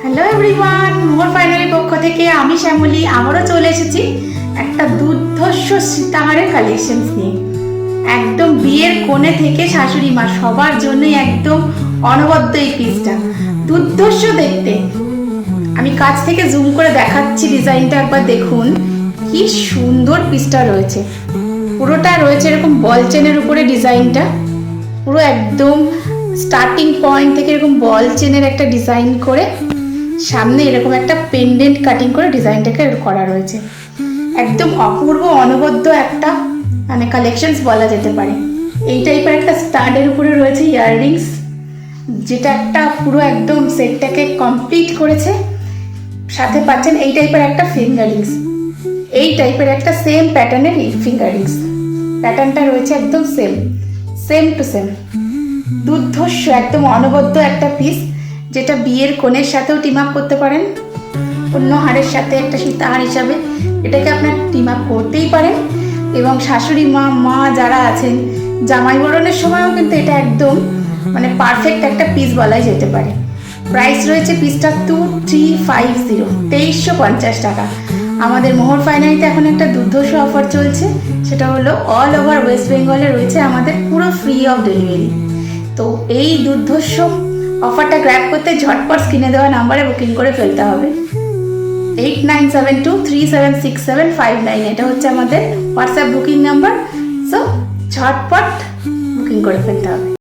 Hello everyone, মোহর ফাইনালের পক্ষ থেকে আমি শ্যামলী আবারও চলে এসেছি একটা দুর্ধর্ষ সীতাহারের কালেকশনস নিয়ে। একদম বিয়ের কোণে থেকে শাশুড়ি মা সবার জন্যই একদম অনবদ্য এই পিসটা, দুর্ধর্ষ দেখতে। আমি কাছ থেকে জুম করে দেখাচ্ছি, ডিজাইনটা একবার দেখুন, কি সুন্দর পিসটা রয়েছে। পুরোটা রয়েছে এরকম বল চেনের উপরে ডিজাইনটা, পুরো একদম স্টার্টিং পয়েন্ট থেকে এরকম বল চেনের একটা ডিজাইন করে সামনে এরকম একটা পেন্ডেন্ট কাটিং করে ডিজাইনটাকে করা রয়েছে। একদম অপূর্ব অনবদ্য একটা মানে কালেকশনস বলা যেতে পারে। এই টাইপের একটা স্টাডের উপরে রয়েছে ইয়াররিংস, যেটা একটা পুরো একদম সেটটাকে কমপ্লিট করেছে। সাথে পাচ্ছেন এই টাইপের একটা ফিঙ্গারিংস, এই টাইপের একটা সেম প্যাটার্নের ফিঙ্গারিংস। প্যাটার্নটা রয়েছে একদম সেম টু সেম। দুর্ধর্ষ একদম অনবদ্য একটা পিস, যেটা বিয়ের কোণের সাথেও টিম আপ করতে পারেন। অন্য হারের সাথে একটা সীতাহার হিসাবে এটাকে আপনার টিম আপ করতেই পারেন। এবং শাশুড়ি মা যারা আছেন, জামাই বরণের সময়ও কিন্তু এটা একদম মানে পারফেক্ট একটা পিস বলাই যেতে পারে। প্রাইস রয়েছে পিসটা 2350, 2350 টাকা। আমাদের মোহর ফাইনালিতে এখন একটা দুর্ধর্ষ অফার চলছে, সেটা হলো অল ওভার ওয়েস্ট বেঙ্গলে রয়েছে আমাদের পুরো ফ্রি অফ ডেলিভারি। তো এই দুর্ধর্ষ অফারটা গ্র্যাব করতে ঝটপট স্ক্রিনে দেওয়া নাম্বারে বুকিং করে ফেলতে হবে। 8972376759, এটা হচ্ছে আমাদের হোয়াটসঅ্যাপ বুকিং নাম্বার। সো ঝটপট বুকিং করে ফেলতে হবে।